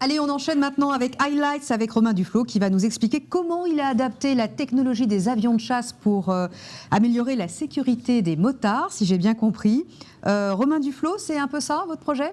Allez, on enchaîne maintenant avec Highlights, avec Romain Duflot, qui va nous expliquer comment il a adapté la technologie des avions de chasse pour améliorer la sécurité des motards, si j'ai bien compris. Romain Duflot, c'est un peu ça, votre projet ?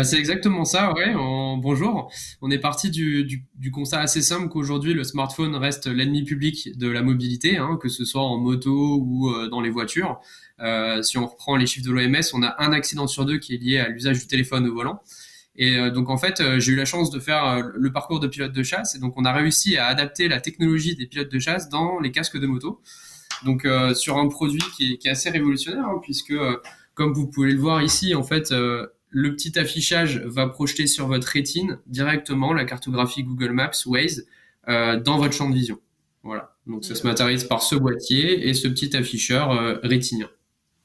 C'est exactement ça, ouais. Bonjour. On est parti du constat assez simple qu'aujourd'hui, le smartphone reste l'ennemi public de la mobilité, hein, que ce soit en moto ou dans les voitures. Si on reprend les chiffres de l'OMS, on a un accident sur deux qui est lié à l'usage du téléphone au volant. Et donc, en fait, j'ai eu la chance de faire le parcours de pilote de chasse. Et donc, on a réussi à adapter la technologie des pilotes de chasse dans les casques de moto. Donc, sur un produit qui est assez révolutionnaire, hein, puisque, comme vous pouvez le voir ici, en fait, le petit affichage va projeter sur votre rétine directement la cartographie Google Maps, Waze, dans votre champ de vision. Voilà. Donc, ça se matérialise par ce boîtier et ce petit afficheur rétinien.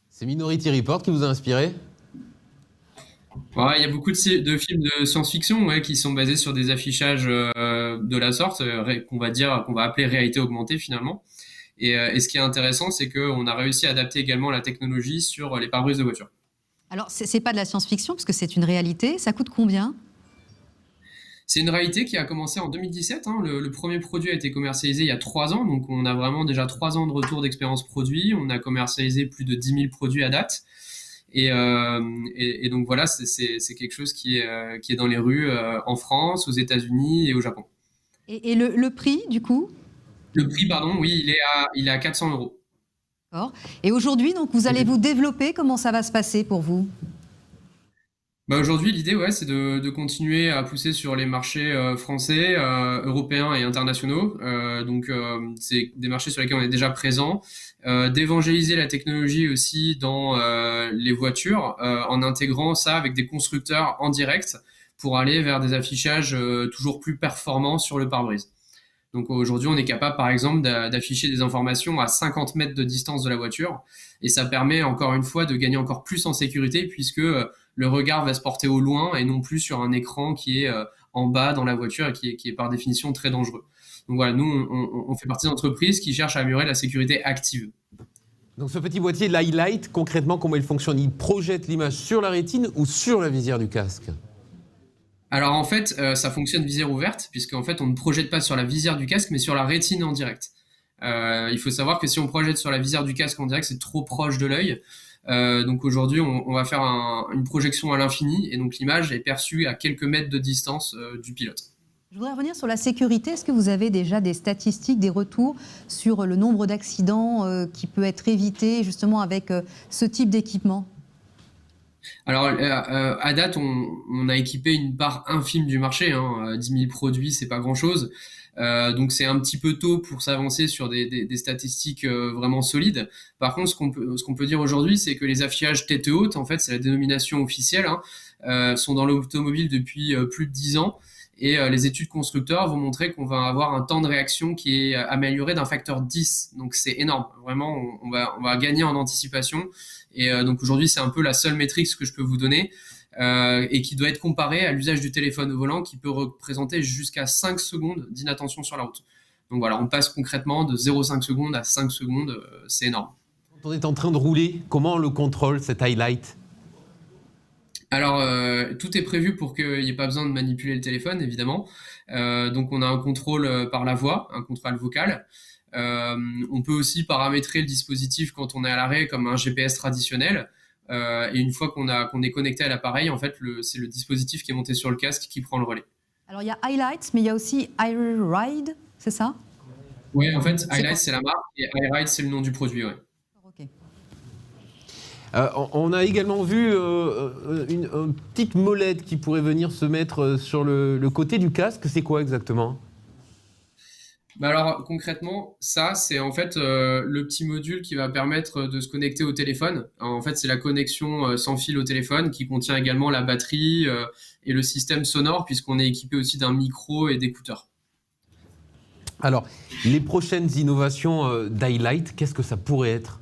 C'est Minority Report qui vous a inspiré ? Ouais, il y a beaucoup de films de science-fiction, ouais, qui sont basés sur des affichages de la sorte, qu'on va appeler réalité augmentée finalement. Et ce qui est intéressant, c'est qu'on a réussi à adapter également la technologie sur les pare-brises de voiture. Alors, c'est pas de la science-fiction, parce que c'est une réalité. Ça coûte combien ? C'est une réalité qui a commencé en 2017. Hein. Le premier produit a été commercialisé il y a 3 ans, donc on a vraiment déjà 3 ans de retour d'expérience produit. On a commercialisé plus de 10 000 produits à date. Et donc voilà, c'est quelque chose qui est dans les rues en France, aux États-Unis et au Japon. Et le prix, du coup ? Le prix, pardon, oui, il est à 400 euros. D'accord. Et aujourd'hui, donc, vous allez vous développer. Comment ça va se passer pour vous ? Aujourd'hui, l'idée, ouais, c'est de continuer à pousser sur les marchés français, européens et internationaux. C'est des marchés sur lesquels on est déjà présent. D'évangéliser la technologie aussi dans les voitures, en intégrant ça avec des constructeurs en direct pour aller vers des affichages toujours plus performants sur le pare-brise. Donc aujourd'hui, on est capable, par exemple, d'afficher des informations à 50 mètres de distance de la voiture. Et ça permet, encore une fois, de gagner encore plus en sécurité puisque le regard va se porter au loin et non plus sur un écran qui est en bas dans la voiture et qui est par définition très dangereux. Donc voilà, nous, on fait partie d'entreprises qui cherchent à améliorer la sécurité active. Donc ce petit boîtier, l'Highlight, concrètement, comment il fonctionne ? Il projette l'image sur la rétine ou sur la visière du casque ? Alors en fait, ça fonctionne visière ouverte, puisqu'en fait, on ne projette pas sur la visière du casque, mais sur la rétine en direct. Il faut savoir que si on projette sur la visière du casque en direct, c'est trop proche de l'œil. Donc aujourd'hui, on va faire une projection à l'infini, et donc l'image est perçue à quelques mètres de distance du pilote. Je voudrais revenir sur la sécurité. Est-ce que vous avez déjà des statistiques, des retours sur le nombre d'accidents qui peut être évité justement avec ce type d'équipement ? Alors, à date, on a équipé une part infime du marché, hein. 10 000 produits, c'est pas grand-chose. Donc, c'est un petit peu tôt pour s'avancer sur des statistiques vraiment solides. Par contre, ce qu'on peut dire aujourd'hui, c'est que les affichages tête haute, en fait, c'est la dénomination officielle, hein, sont dans l'automobile depuis plus de 10 ans. Et les études constructeurs vont montrer qu'on va avoir un temps de réaction qui est amélioré d'un facteur 10. Donc, c'est énorme. Vraiment, on va gagner en anticipation. Et donc aujourd'hui, c'est un peu la seule métrique que je peux vous donner et qui doit être comparée à l'usage du téléphone au volant qui peut représenter jusqu'à 5 secondes d'inattention sur la route. Donc voilà, on passe concrètement de 0,5 secondes à 5 secondes, c'est énorme. Quand on est en train de rouler, comment on le contrôle, cet Highlight ? Alors, tout est prévu pour qu'il n'y ait pas besoin de manipuler le téléphone, évidemment. Donc on a un contrôle par la voix, un contrôle vocal. On peut aussi paramétrer le dispositif quand on est à l'arrêt comme un GPS traditionnel. Et une fois qu'on est connecté à l'appareil, en fait, c'est le dispositif qui est monté sur le casque qui prend le relais. Alors il y a Highlights, mais il y a aussi iRide, c'est ça ? Oui, en fait, Highlight, c'est la marque et iRide, c'est le nom du produit. Ouais. Okay. On a également vu une petite molette qui pourrait venir se mettre sur le côté du casque. C'est quoi exactement ? Alors concrètement, ça c'est en fait le petit module qui va permettre de se connecter au téléphone. Alors, en fait, c'est la connexion sans fil au téléphone qui contient également la batterie et le système sonore puisqu'on est équipé aussi d'un micro et d'écouteurs. Alors, les prochaines innovations d'Highlight, qu'est-ce que ça pourrait être ?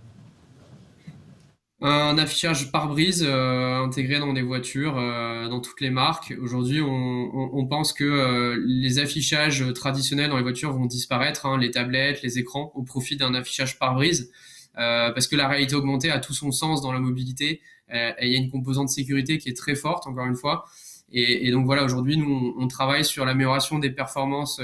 Un affichage pare-brise intégré dans des voitures, dans toutes les marques. Aujourd'hui, on pense que les affichages traditionnels dans les voitures vont disparaître, hein, les tablettes, les écrans, au profit d'un affichage pare-brise, parce que la réalité augmentée a tout son sens dans la mobilité. Et il y a une composante de sécurité qui est très forte, encore une fois. Et donc voilà, aujourd'hui, nous, on travaille sur l'amélioration des performances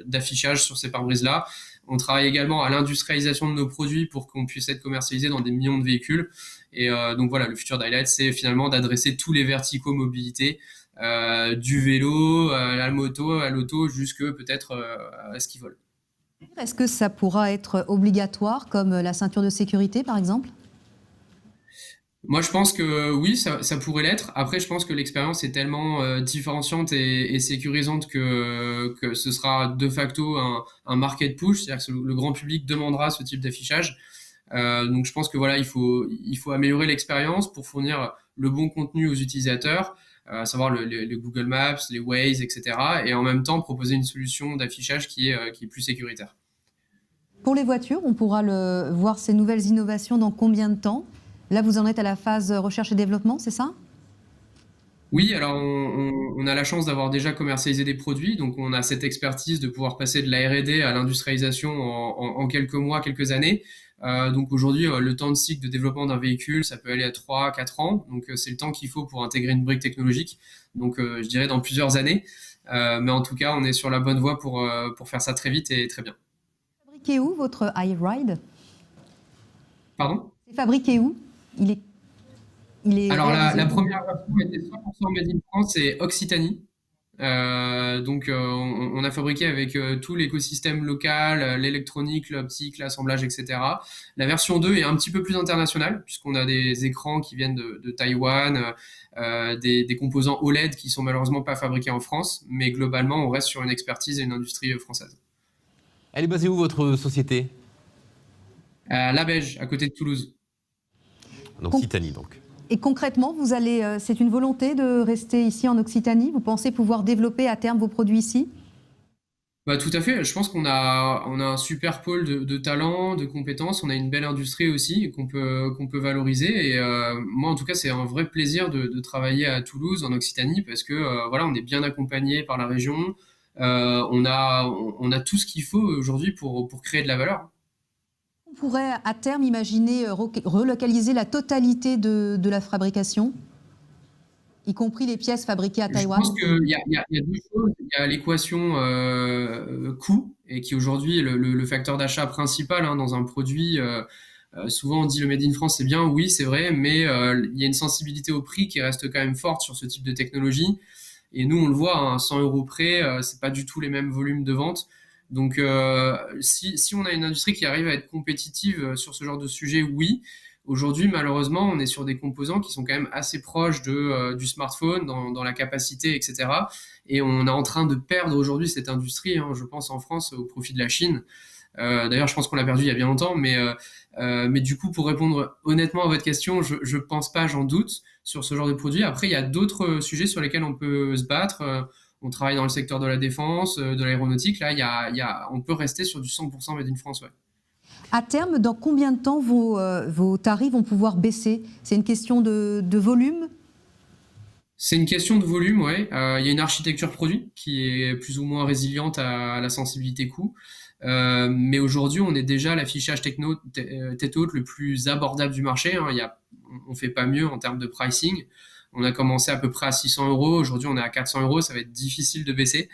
d'affichage sur ces pare-brises-là. On travaille également à l'industrialisation de nos produits pour qu'on puisse être commercialisés dans des millions de véhicules. Et donc voilà, le futur d'Highlight, c'est finalement d'adresser tous les verticaux mobilité, du vélo, à la moto, à l'auto, jusque peut-être à ce qui vole. Est-ce que ça pourra être obligatoire, comme la ceinture de sécurité, par exemple? Moi, je pense que oui, ça pourrait l'être. Après, je pense que l'expérience est tellement différenciante et sécurisante que ce sera de facto un market push, c'est-à-dire que le grand public demandera ce type d'affichage. Donc, je pense que voilà, il faut améliorer l'expérience pour fournir le bon contenu aux utilisateurs, à savoir le Google Maps, les Waze, etc. Et en même temps, proposer une solution d'affichage qui est plus sécuritaire. Pour les voitures, on pourra voir ces nouvelles innovations dans combien de temps? Là, vous en êtes à la phase recherche et développement, c'est ça? Oui, alors on a la chance d'avoir déjà commercialisé des produits, donc on a cette expertise de pouvoir passer de la R&D à l'industrialisation en quelques mois, quelques années. Donc aujourd'hui, le temps de cycle de développement d'un véhicule, ça peut aller à 3, 4 ans. Donc c'est le temps qu'il faut pour intégrer une brique technologique. Donc je dirais dans plusieurs années. Mais en tout cas, on est sur la bonne voie pour faire ça très vite et très bien. Fabriqué où votre iRide? Pardon? C'est fabriqué où? Il est Alors réalisé la où? première version était 100% made in France et Occitanie. Donc on a fabriqué avec tout l'écosystème local, l'électronique, l'optique, l'assemblage, etc. La version 2 est un petit peu plus internationale puisqu'on a des écrans qui viennent de Taïwan, des composants OLED qui sont malheureusement pas fabriqués en France, mais globalement on reste sur une expertise et une industrie française. Elle est basée où, votre société? La Beige, à côté de Toulouse. En Occitanie, donc. Et concrètement, c'est une volonté de rester ici en Occitanie? Vous pensez pouvoir développer à terme vos produits ici? Bah, tout à fait. Je pense on a un super pôle de talents, de compétences. On a une belle industrie aussi qu'on peut valoriser. Et moi, en tout cas, c'est un vrai plaisir de travailler à Toulouse, en Occitanie, parce que voilà, on est bien accompagné par la région. On a tout ce qu'il faut aujourd'hui pour créer de la valeur. On pourrait à terme imaginer relocaliser la totalité de la fabrication, y compris les pièces fabriquées à Je Taïwan? pense qu'il y a deux choses. Il y a l'équation coût, et qui aujourd'hui est le facteur d'achat principal hein, dans un produit. Souvent on dit le Made in France c'est bien, oui c'est vrai, mais il y a une sensibilité au prix qui reste quand même forte sur ce type de technologie. Et nous on le voit, hein, 100 euros près, c'est pas du tout les mêmes volumes de vente. Donc si on a une industrie qui arrive à être compétitive sur ce genre de sujet, oui. Aujourd'hui, malheureusement, on est sur des composants qui sont quand même assez proches du smartphone dans la capacité, etc. Et on est en train de perdre aujourd'hui cette industrie, hein, je pense, en France, au profit de la Chine. D'ailleurs, je pense qu'on l'a perdu il y a bien longtemps, mais du coup, pour répondre honnêtement à votre question, je pense pas, j'en doute, sur ce genre de produit. Après, il y a d'autres sujets sur lesquels on peut se battre. On travaille dans le secteur de la défense, de l'aéronautique. Là, on peut rester sur du 100% Made in France, ouais. À terme, dans combien de temps vos tarifs vont pouvoir baisser? C'est une question de volume? C'est une question de volume, ouais. Il y a une architecture produit qui est plus ou moins résiliente à la sensibilité coût. Mais aujourd'hui, on est déjà l'affichage techno tête haute le plus abordable du marché, hein. On fait pas mieux en termes de pricing. On a commencé à peu près à 600 euros. Aujourd'hui, on est à 400 euros. Ça va être difficile de baisser.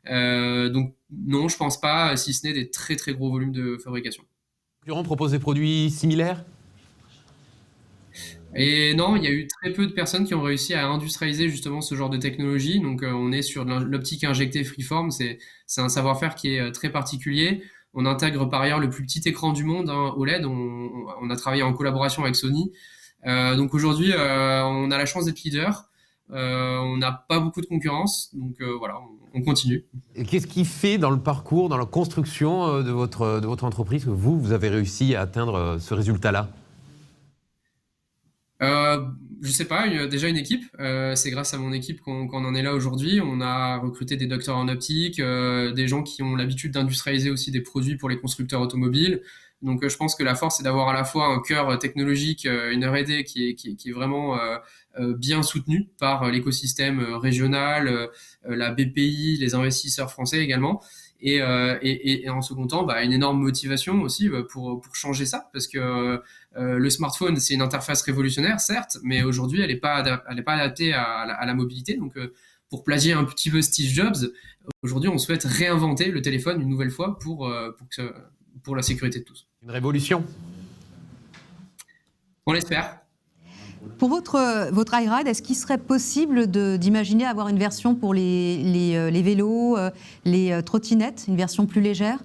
Donc, non, je pense pas, si ce n'est des très très gros volumes de fabrication. Concurrents proposent des produits similaires? Et non, il y a eu très peu de personnes qui ont réussi à industrialiser justement ce genre de technologie. Donc, on est sur de l'optique injectée freeform. C'est un savoir-faire qui est très particulier. On intègre par ailleurs le plus petit écran du monde, hein, OLED. On a travaillé en collaboration avec Sony. Donc aujourd'hui, on a la chance d'être leader. On n'a pas beaucoup de concurrence. Donc voilà, on continue. Et qu'est-ce qui fait dans le parcours, dans la construction de votre entreprise que vous avez réussi à atteindre ce résultat-là? Je sais pas, déjà une équipe. C'est grâce à mon équipe qu'on en est là aujourd'hui. On a recruté des docteurs en optique, des gens qui ont l'habitude d'industrialiser aussi des produits pour les constructeurs automobiles. Donc je pense que la force, c'est d'avoir à la fois un cœur technologique, une R&D qui est vraiment bien soutenu par l'écosystème régional, la BPI, les investisseurs français également. Et en second temps, une énorme motivation aussi pour changer ça, parce que le smartphone, c'est une interface révolutionnaire, certes, mais aujourd'hui, elle n'est pas adaptée à la mobilité. Donc, pour plagier un petit peu Steve Jobs, aujourd'hui, on souhaite réinventer le téléphone une nouvelle fois pour la sécurité de tous. Une révolution. On l'espère. Pour votre iRide, est-ce qu'il serait possible d'imaginer avoir une version pour les vélos, les trottinettes, une version plus légère?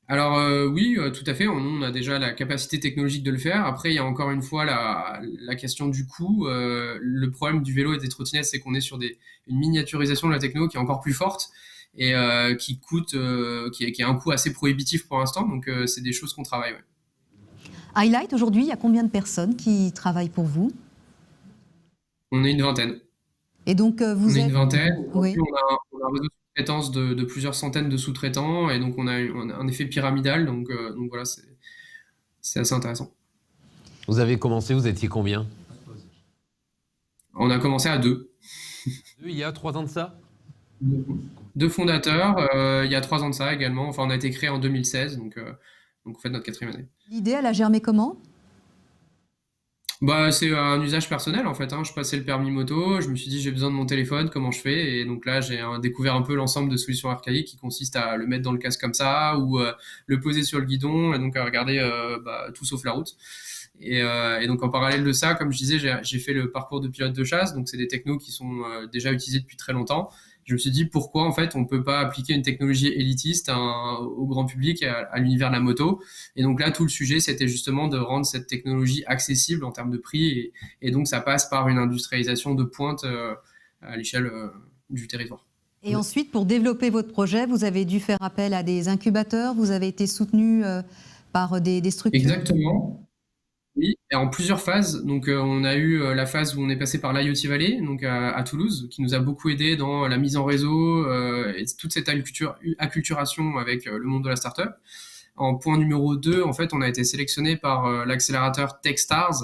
Alors oui, tout à fait. On a déjà la capacité technologique de le faire. Après, il y a encore une fois la question du coût. Le problème du vélo et des trottinettes, c'est qu'on est sur une miniaturisation de la techno qui est encore plus forte et qui a un coût assez prohibitif pour l'instant. Donc c'est des choses qu'on travaille. Ouais. iLight, aujourd'hui, il y a combien de personnes qui travaillent pour vous? On est une vingtaine. Et donc, on est une vingtaine. Oui. On a un réseau de sous-traitance de plusieurs centaines de sous-traitants, et donc on a un effet pyramidal. Donc voilà, c'est assez intéressant. Vous avez commencé, vous étiez combien? On a commencé à 2. Il y a 3 ans de ça? 2 fondateurs, il y a 3 ans de ça également. Enfin, on a été créé en 2016, donc on fait notre 4e année. L'idée, elle a germé comment? C'est un usage personnel en fait. Je passais le permis moto, je me suis dit j'ai besoin de mon téléphone, comment je fais? Et donc là j'ai découvert un peu l'ensemble de solutions archaïques qui consistent à le mettre dans le casque comme ça ou le poser sur le guidon et donc à regarder tout sauf la route. Et donc en parallèle de ça, comme je disais, j'ai fait le parcours de pilote de chasse, donc c'est des technos qui sont déjà utilisés depuis très longtemps. Je me suis dit pourquoi en fait on peut pas appliquer une technologie élitiste au grand public, à l'univers de la moto. Et donc là tout le sujet c'était justement de rendre cette technologie accessible en termes de prix et donc ça passe par une industrialisation de pointe à l'échelle du territoire. Et ensuite, pour développer votre projet, vous avez dû faire appel à des incubateurs, vous avez été soutenu par des structures? Exactement. Oui, et en plusieurs phases. Donc, on a eu la phase où on est passé par l'IoT Valley, donc à Toulouse, qui nous a beaucoup aidé dans la mise en réseau et toute cette acculturation avec le monde de la startup. En point numéro 2, en fait, on a été sélectionné par l'accélérateur Techstars.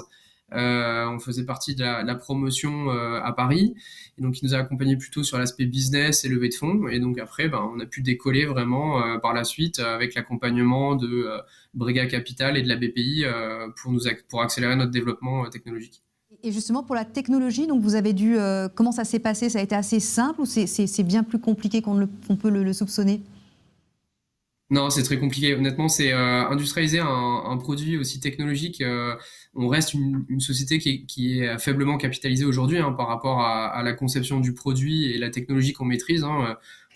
On faisait partie de la promotion à Paris, et donc il nous a accompagnés plutôt sur l'aspect business et levée de fonds. Et donc après, on a pu décoller vraiment par la suite avec l'accompagnement de Brega Capital et de la BPI pour accélérer notre développement technologique. Et justement, pour la technologie, donc vous avez dû comment ça s'est passé? Ça a été assez simple ou c'est bien plus compliqué qu'on peut le soupçonner? Non, c'est très compliqué. Honnêtement, c'est industrialiser un produit aussi technologique. On reste une société qui est faiblement capitalisée aujourd'hui par rapport à la conception du produit et la technologie qu'on maîtrise.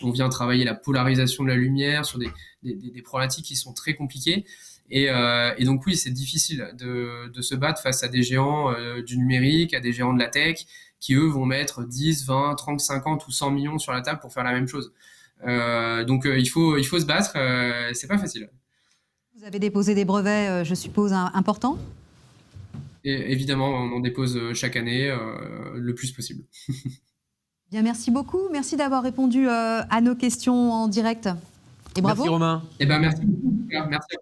On vient travailler la polarisation de la lumière sur des problématiques qui sont très compliquées. Et donc oui, c'est difficile de se battre face à des géants du numérique, à des géants de la tech, qui eux vont mettre 10, 20, 30, 50 ou 100 millions sur la table pour faire la même chose. Donc il faut se battre, c'est pas facile. Vous avez déposé des brevets, je suppose, importants? Et évidemment, on en dépose chaque année le plus possible. Bien, merci beaucoup. Merci d'avoir répondu à nos questions en direct. Et bravo. Merci Romain. Merci beaucoup. Merci.